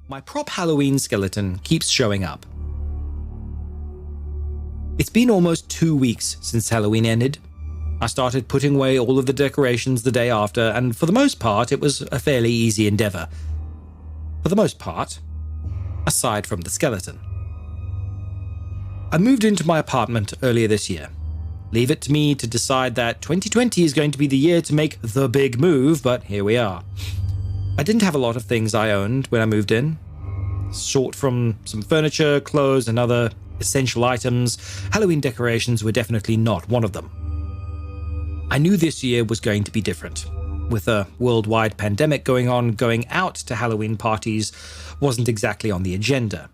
my prop Halloween skeleton keeps showing up. It's been almost 2 weeks since Halloween ended. I started putting away all of the decorations the day after, and for the most part, it was a fairly easy endeavor. For the most part, aside from the skeleton. I moved into my apartment earlier this year. Leave it to me to decide that 2020 is going to be the year to make the big move, but here we are. I didn't have a lot of things I owned when I moved in. Short from some furniture, clothes, and other essential items, Halloween decorations were definitely not one of them. I knew this year was going to be different. With a worldwide pandemic going on, going out to Halloween parties wasn't exactly on the agenda.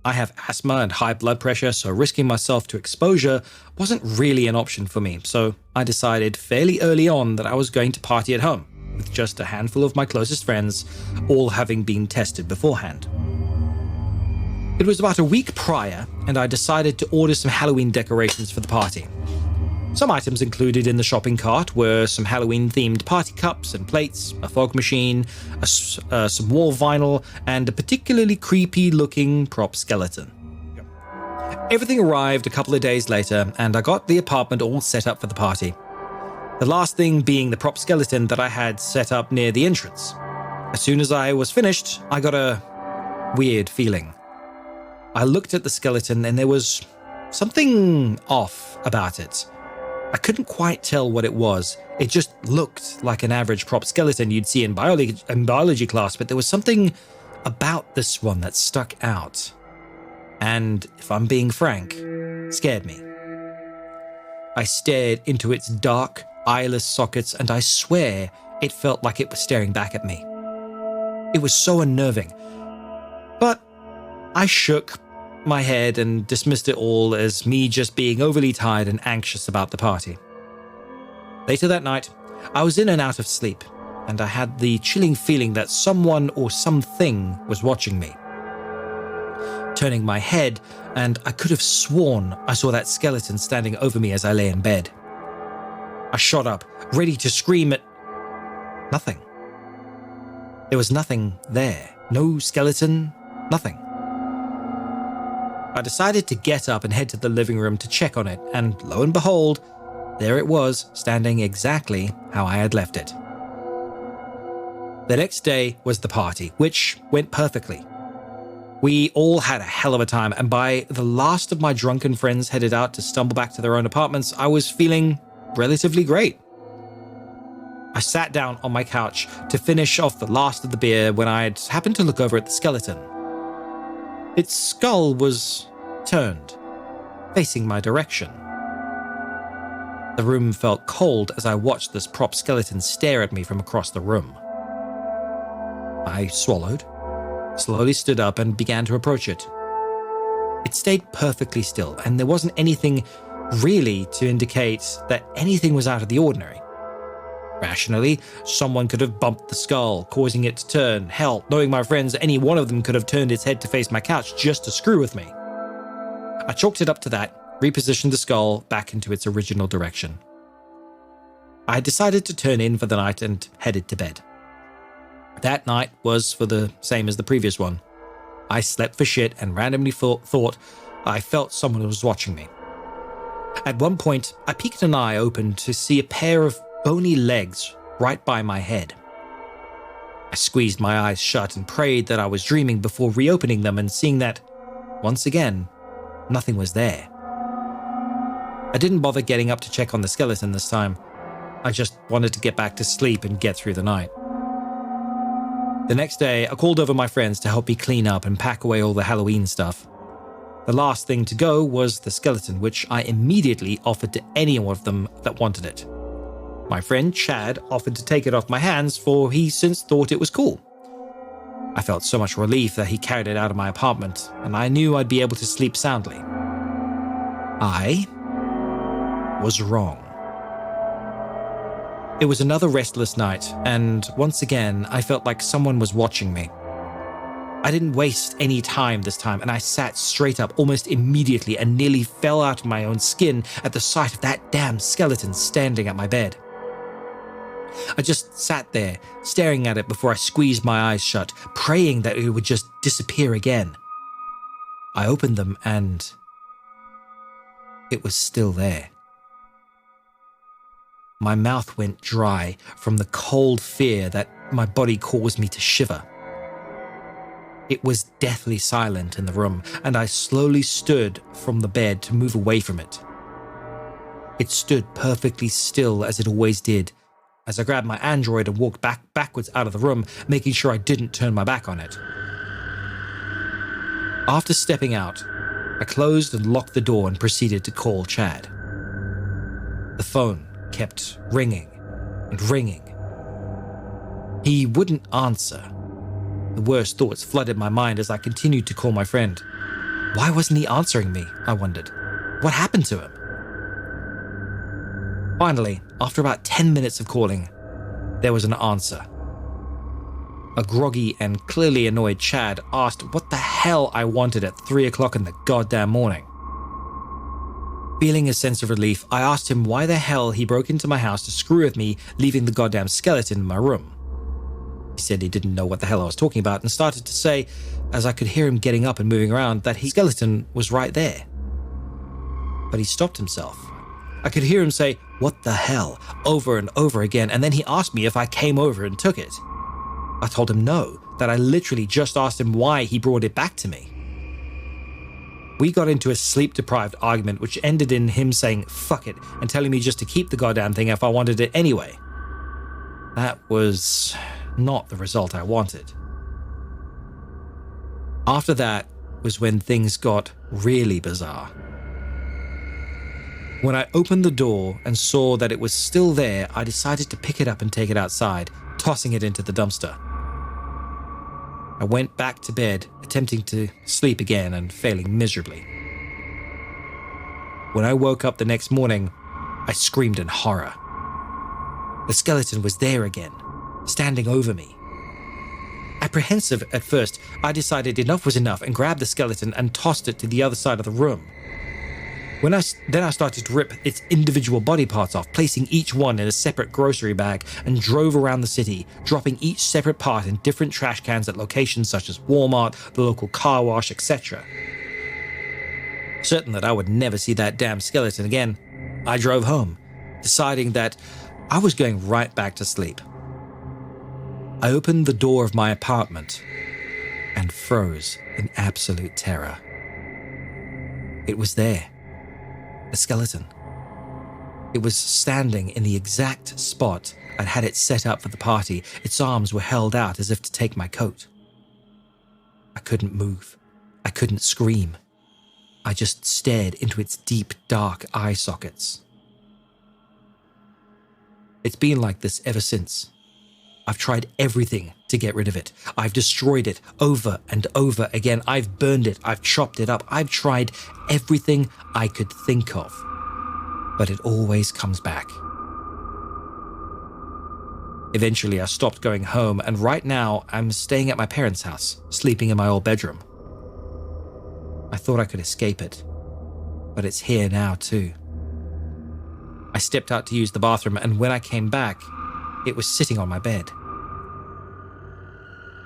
I have asthma and high blood pressure, so risking myself to exposure wasn't really an option for me, so I decided fairly early on that I was going to party at home, with just a handful of my closest friends, all having been tested beforehand. It was about a week prior, and I decided to order some Halloween decorations for the party. Some items included in the shopping cart were some Halloween-themed party cups and plates, a fog machine, some wall vinyl, and a particularly creepy-looking prop skeleton. Everything arrived a couple of days later, and I got the apartment all set up for the party. The last thing being the prop skeleton that I had set up near the entrance. As soon as I was finished, I got a weird feeling. I looked at the skeleton and there was something off about it. I couldn't quite tell what it was. It just looked like an average prop skeleton you'd see in biology class, but there was something about this one that stuck out. And, if I'm being frank, scared me. I stared into its dark, eyeless sockets, and I swear it felt like it was staring back at me. It was so unnerving. But I shook my head and dismissed it all as me just being overly tired and anxious about the party. Later that night, I was in and out of sleep, and I had the chilling feeling that someone or something was watching me. Turning my head, and I could have sworn I saw that skeleton standing over me as I lay in bed. I shot up, ready to scream at nothing. There was nothing there. No skeleton, nothing. I decided to get up and head to the living room to check on it, and lo and behold, there it was, standing exactly how I had left it. The next day was the party, which went perfectly. We all had a hell of a time, and by the last of my drunken friends headed out to stumble back to their own apartments, I was feeling relatively great. I sat down on my couch to finish off the last of the beer when I happened to look over at the skeleton. Its skull was turned, facing my direction. The room felt cold as I watched this prop skeleton stare at me from across the room. I swallowed, slowly stood up and began to approach it. It stayed perfectly still, and there wasn't anything really to indicate that anything was out of the ordinary. Rationally, someone could have bumped the skull, causing it to turn. Hell, knowing my friends, any one of them could have turned its head to face my couch just to screw with me. I chalked it up to that, repositioned the skull back into its original direction. I had decided to turn in for the night and headed to bed. That night was for the same as the previous one. I slept for shit and randomly thought I felt someone was watching me. At one point, I peeked an eye open to see a pair of bony legs right by my head. I squeezed my eyes shut and prayed that I was dreaming before reopening them and seeing that, once again, nothing was there. I didn't bother getting up to check on the skeleton this time. I just wanted to get back to sleep and get through the night. The next day, I called over my friends to help me clean up and pack away all the Halloween stuff. The last thing to go was the skeleton, which I immediately offered to any of them that wanted it. My friend Chad offered to take it off my hands, for he since thought it was cool. I felt so much relief that he carried it out of my apartment, and I knew I'd be able to sleep soundly. I was wrong. It was another restless night, and once again, I felt like someone was watching me. I didn't waste any time this time, and I sat straight up almost immediately and nearly fell out of my own skin at the sight of that damn skeleton standing at my bed. I just sat there, staring at it before I squeezed my eyes shut, praying that it would just disappear again. I opened them and it was still there. My mouth went dry from the cold fear that my body caused me to shiver. It was deathly silent in the room, and I slowly stood from the bed to move away from it. It stood perfectly still as it always did, as I grabbed my Android and walked backwards out of the room, making sure I didn't turn my back on it. After stepping out, I closed and locked the door and proceeded to call Chad. The phone kept ringing and ringing. He wouldn't answer. The worst thoughts flooded my mind as I continued to call my friend. Why wasn't he answering me? I wondered. What happened to him? Finally, after about 10 minutes of calling, there was an answer. A groggy and clearly annoyed Chad asked what the hell I wanted at 3 o'clock in the goddamn morning. Feeling a sense of relief, I asked him why the hell he broke into my house to screw with me, leaving the goddamn skeleton in my room. He said he didn't know what the hell I was talking about and started to say, as I could hear him getting up and moving around, that his skeleton was right there. But he stopped himself. I could hear him say, "What the hell?" over and over again, and then he asked me if I came over and took it. I told him no, that I literally just asked him why he brought it back to me. We got into a sleep-deprived argument which ended in him saying "fuck it" and telling me just to keep the goddamn thing if I wanted it anyway. That was not the result I wanted. After that was when things got really bizarre. When I opened the door and saw that it was still there, I decided to pick it up and take it outside, tossing it into the dumpster. I went back to bed, attempting to sleep again and failing miserably. When I woke up the next morning, I screamed in horror. The skeleton was there again, standing over me. Apprehensive at first, I decided enough was enough and grabbed the skeleton and tossed it to the other side of the room. Then I started to rip its individual body parts off, placing each one in a separate grocery bag, and drove around the city, dropping each separate part in different trash cans at locations such as Walmart, the local car wash, etc. Certain that I would never see that damn skeleton again, I drove home, deciding that I was going right back to sleep. I opened the door of my apartment and froze in absolute terror. It was there. The skeleton. It was standing in the exact spot I'd had it set up for the party. Its arms were held out as if to take my coat. I couldn't move. I couldn't scream. I just stared into its deep, dark eye sockets. It's been like this ever since. I've tried everything to get rid of it. I've destroyed it over and over again. I've burned it. I've chopped it up. I've tried everything I could think of. But it always comes back. Eventually, I stopped going home, and right now, I'm staying at my parents' house, sleeping in my old bedroom. I thought I could escape it, but it's here now too. I stepped out to use the bathroom, and when I came back, it was sitting on my bed.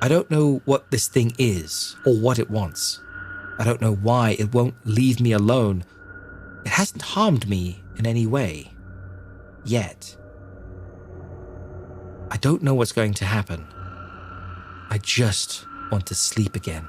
I don't know what this thing is or what it wants. I don't know why it won't leave me alone. It hasn't harmed me in any way. Yet. I don't know what's going to happen. I just want to sleep again.